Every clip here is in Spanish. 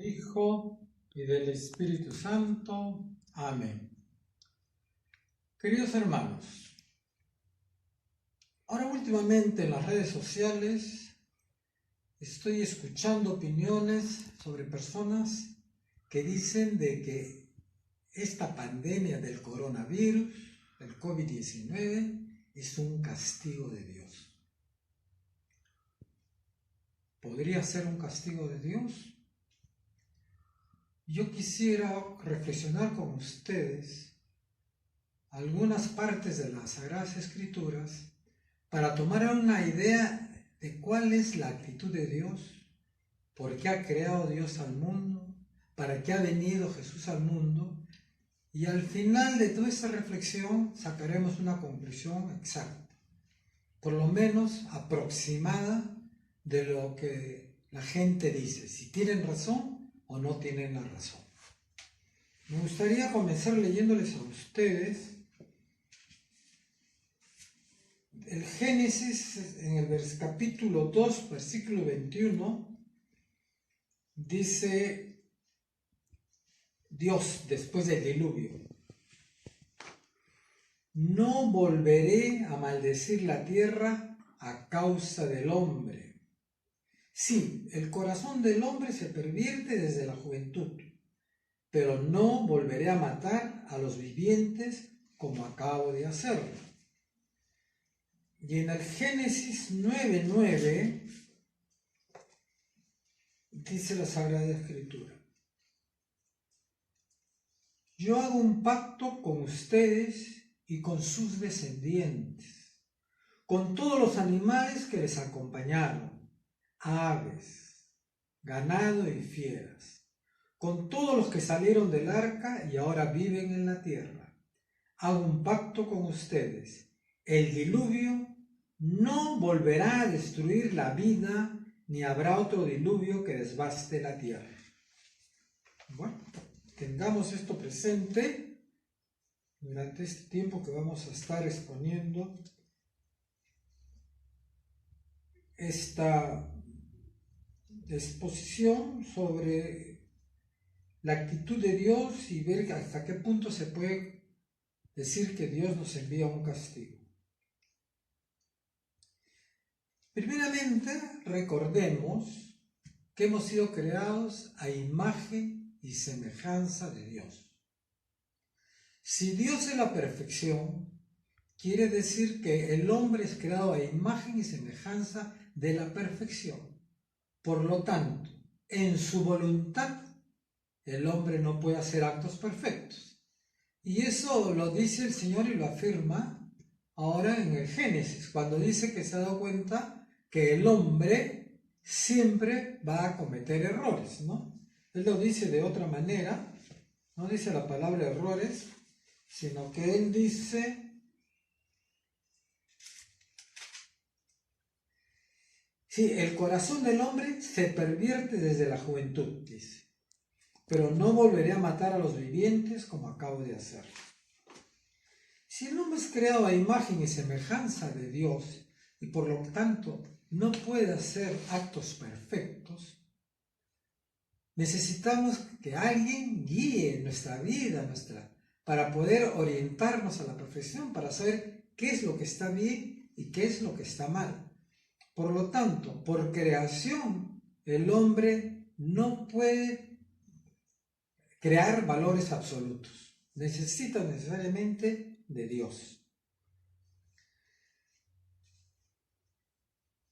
Hijo y del Espíritu Santo. Amén. Queridos hermanos, ahora últimamente en las redes sociales estoy escuchando opiniones sobre personas que dicen de que esta pandemia del coronavirus, el COVID-19, es un castigo de Dios. ¿Podría ser un castigo de Dios? Yo quisiera reflexionar con ustedes algunas partes de las Sagradas Escrituras para tomar una idea de cuál es la actitud de Dios, por qué ha creado Dios al mundo, para qué ha venido Jesús al mundo, y al final de toda esta reflexión sacaremos una conclusión exacta, por lo menos aproximada de lo que la gente dice, si tienen razón o no tienen la razón. Me gustaría comenzar leyéndoles a ustedes el Génesis en el capítulo 2, versículo 21, dice Dios después del diluvio: no volveré a maldecir la tierra a causa del hombre. Sí, el corazón del hombre se pervierte desde la juventud, pero no volveré a matar a los vivientes como acabo de hacerlo. Y en el Génesis 9:9 dice la Sagrada Escritura: yo hago un pacto con ustedes y con sus descendientes, con todos los animales que les acompañaron, aves, ganado y fieras, con todos los que salieron del arca y ahora viven en la tierra. Hago un pacto con ustedes. El diluvio no volverá a destruir la vida, ni habrá otro diluvio que devaste la tierra. Bueno, tengamos esto presente durante este tiempo que vamos a estar exponiendo esta exposición sobre la actitud de Dios y ver hasta qué punto se puede decir que Dios nos envía un castigo. Primeramente, recordemos que hemos sido creados a imagen y semejanza de Dios. Si Dios es la perfección, quiere decir que el hombre es creado a imagen y semejanza de la perfección. Por lo tanto, en su voluntad, el hombre no puede hacer actos perfectos. Y eso lo dice el Señor y lo afirma ahora en el Génesis, cuando dice que se ha dado cuenta que el hombre siempre va a cometer errores, ¿no? Él lo dice de otra manera, no dice la palabra errores, sino que él dice: sí, el corazón del hombre se pervierte desde la juventud, dice, pero no volveré a matar a los vivientes como acabo de hacer. Si el hombre es creado a imagen y semejanza de Dios y por lo tanto no puede hacer actos perfectos, necesitamos que alguien guíe nuestra vida, para poder orientarnos a la perfección, para saber qué es lo que está bien y qué es lo que está mal. Por lo tanto, por creación, el hombre no puede crear valores absolutos. Necesita necesariamente de Dios.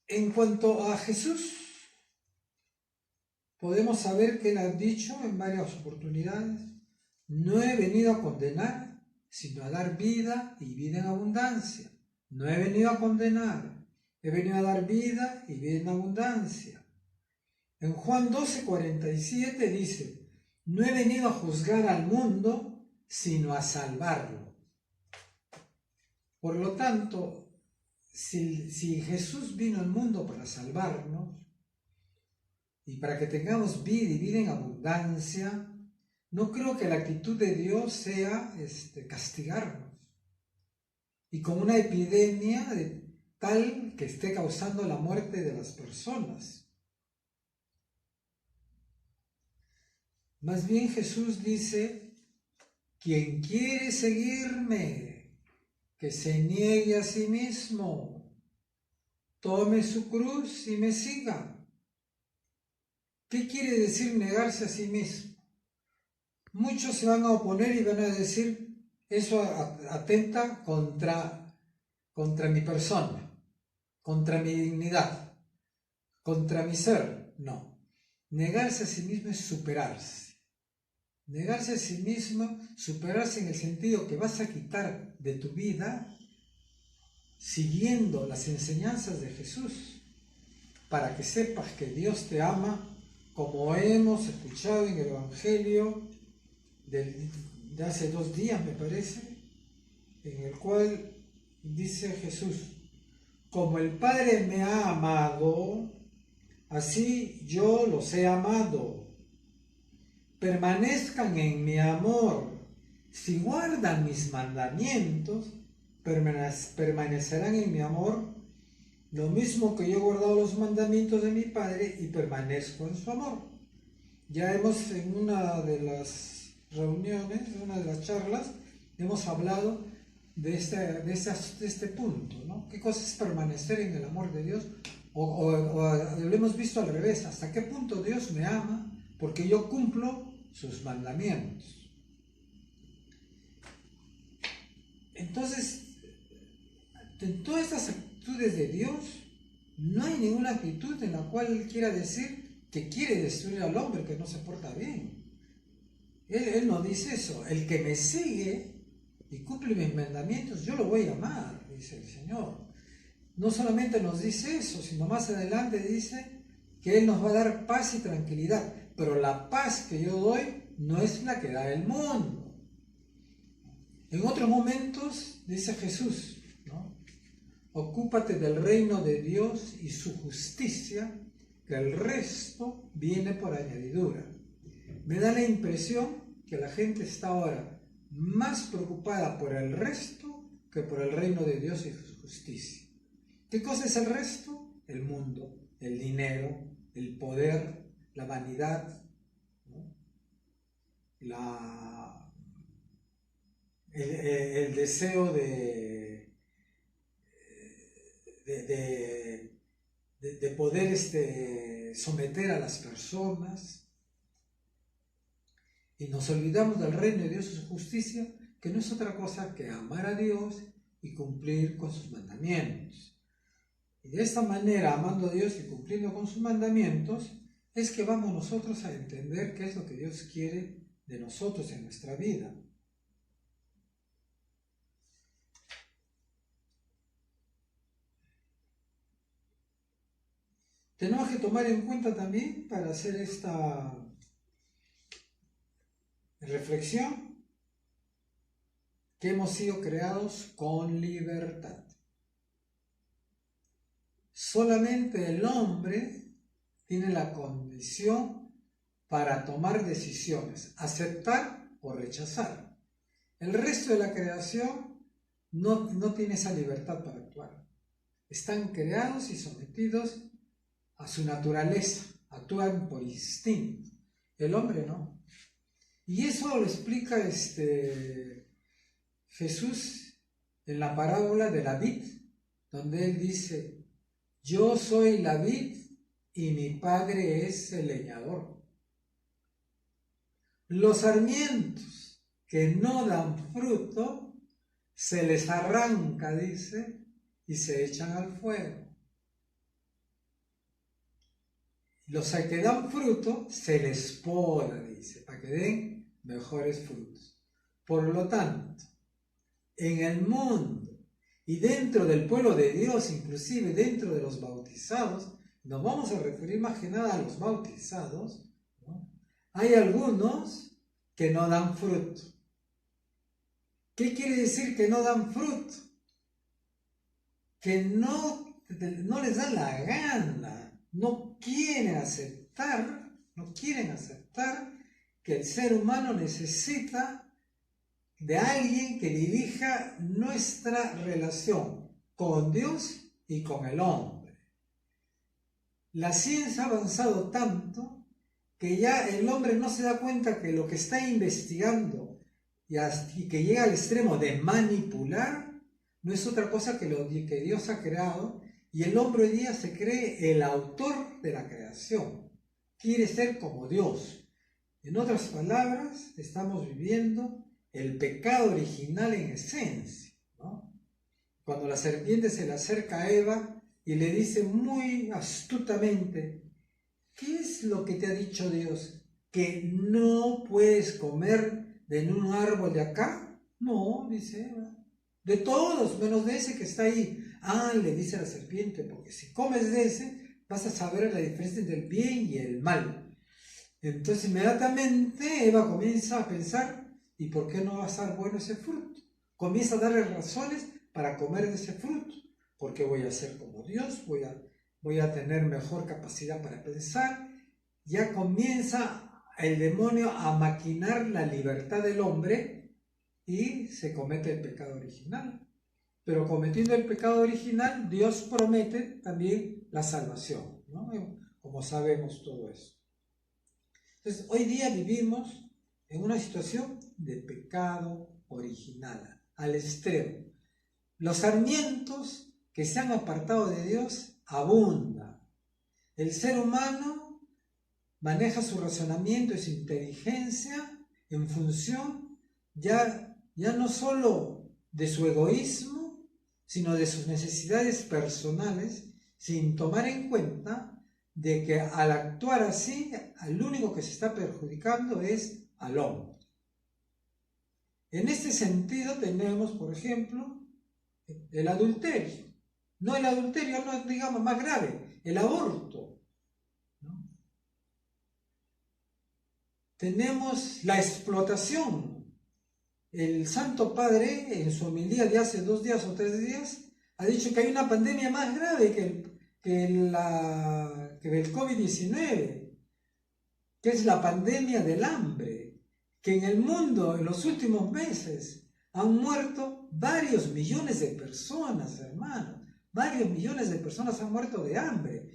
En cuanto a Jesús, podemos saber que él ha dicho en varias oportunidades: no he venido a condenar, sino a dar vida y vida en abundancia. No he venido a condenar, he venido a dar vida y vida en abundancia. En Juan 12:47 dice: no he venido a juzgar al mundo, sino a salvarlo. Por lo tanto, si Jesús vino al mundo para salvarnos y para que tengamos vida y vida en abundancia, no creo que la actitud de Dios sea castigarnos y con una epidemia de tal que esté causando la muerte de las personas. Más bien Jesús dice, quien quiere seguirme, que se niegue a sí mismo, tome su cruz y me siga. ¿Qué quiere decir negarse a sí mismo? Muchos se van a oponer y van a decir, eso atenta contra mi persona, contra mi dignidad, contra mi ser. No. Negarse a sí mismo es superarse. Negarse a sí mismo, superarse en el sentido que vas a quitar de tu vida siguiendo las enseñanzas de Jesús, para que sepas que Dios te ama, como hemos escuchado en el Evangelio de hace 2 días, me parece, en el cual dice Jesús, como el Padre me ha amado, así yo los he amado. Permanezcan en mi amor. Si guardan mis mandamientos, permanecerán en mi amor, lo mismo que yo he guardado los mandamientos de mi Padre y permanezco en su amor. Ya hemos en una de las reuniones, en una de las charlas, hemos hablado de este punto, ¿no? ¿Qué cosa es permanecer en el amor de Dios? O lo hemos visto al revés, ¿hasta qué punto Dios me ama? Porque yo cumplo sus mandamientos. Entonces, en todas estas actitudes de Dios, no hay ninguna actitud en la cual Él quiera decir que quiere destruir al hombre que no se porta bien. Él no dice eso. El que me sigue y cumple mis mandamientos, yo lo voy a amar, dice el Señor. No solamente nos dice eso, sino más adelante dice que Él nos va a dar paz y tranquilidad. Pero la paz que yo doy no es la que da el mundo. En otros momentos dice Jesús, ¿no? Ocúpate del reino de Dios y su justicia, que el resto viene por añadidura. Me da la impresión que la gente está ahora más preocupada por el resto que por el reino de Dios y su justicia. ¿Qué cosa es el resto? El mundo, el dinero, el poder, la vanidad, ¿no? El deseo de poder someter a las personas, y nos olvidamos del reino de Dios y su justicia, que no es otra cosa que amar a Dios y cumplir con sus mandamientos. Y de esta manera, amando a Dios y cumpliendo con sus mandamientos, es que vamos nosotros a entender qué es lo que Dios quiere de nosotros en nuestra vida. Tenemos que tomar en cuenta también, para hacer esta reflexión, que hemos sido creados con libertad. Solamente el hombre tiene la condición para tomar decisiones, aceptar o rechazar. El resto de la creación no tiene esa libertad para actuar. Están creados y sometidos a su naturaleza, actúan por instinto. El hombre no. Y eso lo explica Jesús en la parábola de la vid, donde él dice, yo soy la vid y mi padre es el leñador. Los sarmientos que no dan fruto, se les arranca, dice, y se echan al fuego. Los que dan fruto, se les poda, dice, para que den mejores frutos. Por lo tanto, en el mundo y dentro del pueblo de Dios, inclusive dentro de los bautizados, nos vamos a referir más que nada a los bautizados, ¿no? Hay algunos que no dan fruto. ¿Qué quiere decir que no dan fruto? Que no les da la gana, no quieren aceptar que el ser humano necesita de alguien que dirija nuestra relación con Dios y con el hombre. La ciencia ha avanzado tanto que ya el hombre no se da cuenta que lo que está investigando y que llega al extremo de manipular, no es otra cosa que lo que Dios ha creado, y el hombre hoy día se cree el autor de la creación. Quiere ser como Dios. En otras palabras, estamos viviendo el pecado original en esencia, ¿no? Cuando la serpiente se le acerca a Eva y le dice muy astutamente: ¿qué es lo que te ha dicho Dios? ¿Que no puedes comer de un árbol de acá? No, dice Eva. De todos, menos de ese que está ahí. Ah, le dice la serpiente, porque si comes de ese, vas a saber la diferencia entre el bien y el mal. Entonces inmediatamente Eva comienza a pensar: ¿y por qué no va a ser bueno ese fruto? Comienza a darle razones para comer de ese fruto. Porque voy a ser como Dios, voy a tener mejor capacidad para pensar. Ya comienza el demonio a maquinar la libertad del hombre y se comete el pecado original. Pero cometiendo el pecado original, Dios promete también la salvación, ¿no? Como sabemos todo eso. Entonces, hoy día vivimos en una situación de pecado original, al extremo. Los sarmientos que se han apartado de Dios abundan. El ser humano maneja su razonamiento y su inteligencia en función ya no solo de su egoísmo, sino de sus necesidades personales, sin tomar en cuenta de que al actuar así, al único que se está perjudicando es al hombre. En este sentido tenemos, por ejemplo, el adulterio. No el adulterio, no digamos más grave, el aborto, ¿no? Tenemos la explotación. El Santo Padre, en su homilía de hace 2 días o 3 días, ha dicho que hay una pandemia más grave que el COVID-19, que es la pandemia del hambre, que en el mundo en los últimos meses han muerto varios millones de personas, hermanos. Varios millones de personas han muerto de hambre.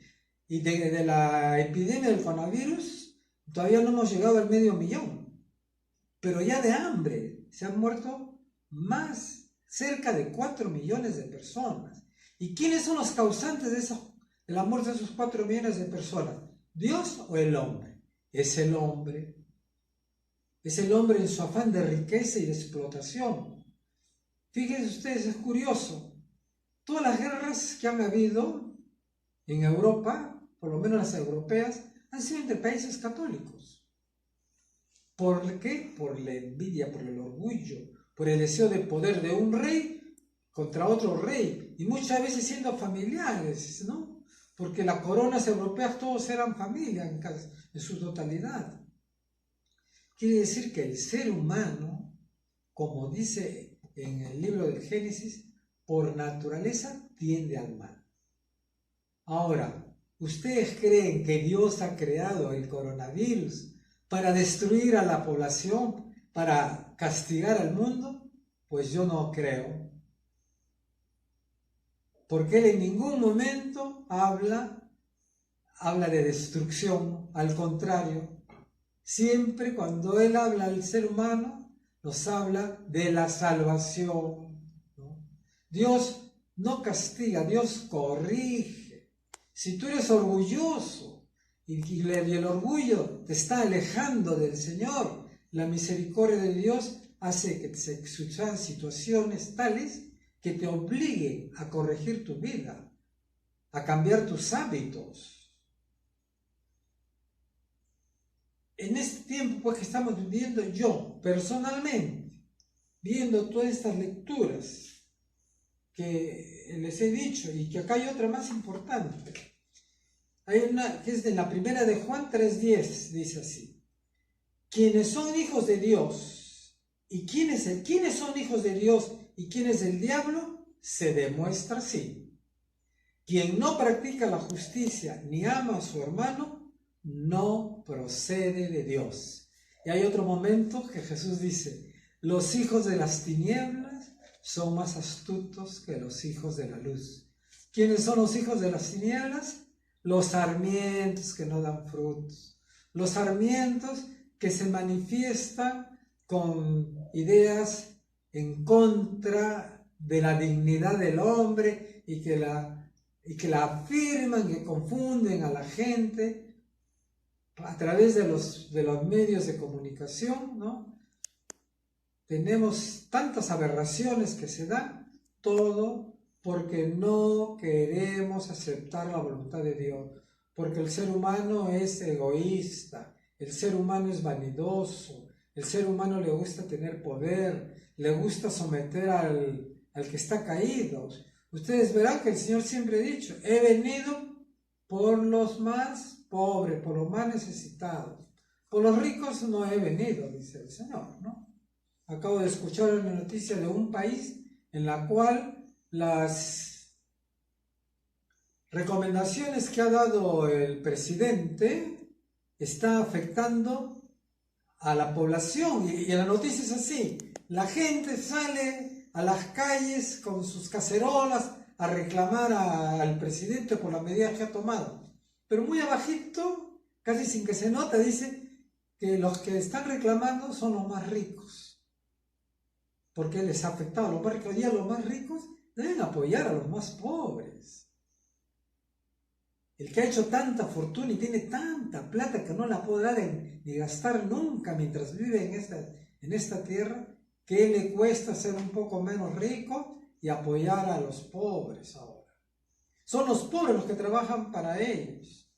Y de la epidemia del coronavirus todavía no hemos llegado al 500.000. Pero ya de hambre se han muerto cerca de 4 millones de personas. ¿Y quiénes son los causantes de la muerte de esos 4 millones de personas? ¿Dios o el hombre? Es el hombre. Es el hombre en su afán de riqueza y de explotación. Fíjense ustedes, es curioso. Todas las guerras que han habido en Europa, por lo menos las europeas, han sido entre países católicos. ¿Por qué? Por la envidia, por el orgullo, por el deseo de poder de un rey contra otro rey, y muchas veces siendo familiares, ¿no? Porque las coronas europeas todos eran familia en su totalidad. Quiere decir que el ser humano, como dice en el libro del Génesis, por naturaleza tiende al mal. Ahora, ¿ustedes creen que Dios ha creado el coronavirus para destruir a la población, para castigar al mundo? Pues yo no creo. Porque Él en ningún momento habla de destrucción, al contrario. Siempre cuando Él habla al ser humano, nos habla de la salvación, ¿no? Dios no castiga, Dios corrige. Si tú eres orgulloso y el orgullo te está alejando del Señor, la misericordia de Dios hace que se sucedan situaciones tales que te obliguen a corregir tu vida, a cambiar tus hábitos. En este tiempo pues, que estamos viviendo, yo personalmente, viendo todas estas lecturas que les he dicho, y que acá hay otra más importante. Hay una que es de la primera de Juan 3:10, dice así: quienes son hijos de Dios, y quiénes son hijos de Dios y quién es el diablo, se demuestra así: quien no practica la justicia ni ama a su hermano, no procede de Dios. Y hay otro momento que Jesús dice: los hijos de las tinieblas son más astutos que los hijos de la luz. ¿Quiénes son los hijos de las tinieblas? Los sarmientos que no dan frutos. los sarmientos que se manifiestan con ideas en contra de la dignidad del hombre y que la afirman, que confunden a la gente a través de los medios de comunicación, ¿no? Tenemos tantas aberraciones que se dan, todo porque no queremos aceptar la voluntad de Dios, porque el ser humano es egoísta, el ser humano es vanidoso, el ser humano le gusta tener poder, le gusta someter al que está caído. Ustedes verán que el Señor siempre ha dicho, he venido por los más pobres, por los más necesitados. Por los ricos no he venido, dice el Señor, ¿no? Acabo de escuchar una noticia de un país en la cual las recomendaciones que ha dado el presidente está afectando a la población y la noticia es así, la gente sale a las calles con sus cacerolas a reclamar al presidente por las medidas que ha tomado, pero muy abajito, casi sin que se note, dice que los que están reclamando son los más ricos, porque les ha afectado a los más ricos, y a los más ricos deben apoyar a los más pobres. El que ha hecho tanta fortuna y tiene tanta plata que no la podrá ni gastar nunca mientras vive en esta tierra, ¿qué le cuesta ser un poco menos rico y apoyar a los pobres ahora? Son los pobres los que trabajan para ellos.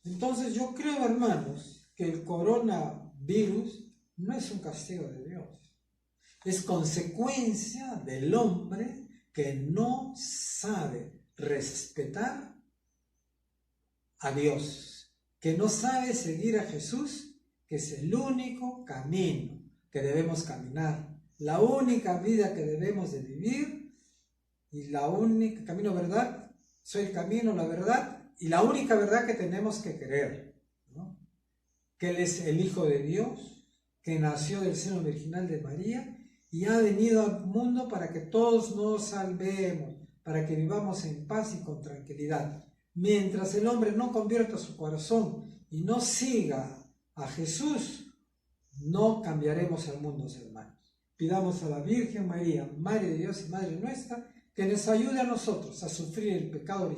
Entonces yo creo, hermanos, que el coronavirus no es un castigo de Dios. Es consecuencia del hombre que no sabe respetar a Dios, que no sabe seguir a Jesús, que es el único camino que debemos caminar, la única vida que debemos de vivir y la única camino, verdad, soy el camino, la verdad y la única verdad que tenemos que creer, ¿no? Que Él es el Hijo de Dios, que nació del seno virginal de María y ha venido al mundo para que todos nos salvemos, para que vivamos en paz y con tranquilidad. Mientras el hombre no convierta su corazón y no siga a Jesús, no cambiaremos el mundo, hermanos. Pidamos a la Virgen María, Madre de Dios y Madre nuestra, que nos ayude a nosotros a sufrir el pecado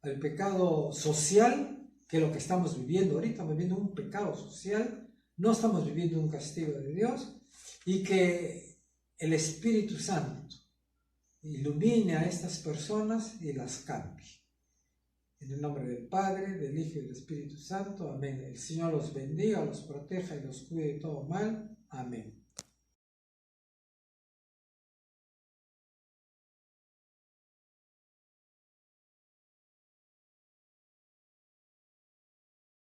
el pecado social, que es lo que estamos viviendo ahorita. Estamos viviendo un pecado social, no estamos viviendo un castigo de Dios, y que el Espíritu Santo ilumine a estas personas y las cambie. En el nombre del Padre, del Hijo y del Espíritu Santo. Amén. El Señor los bendiga, los proteja y los cuide de todo mal. Amén.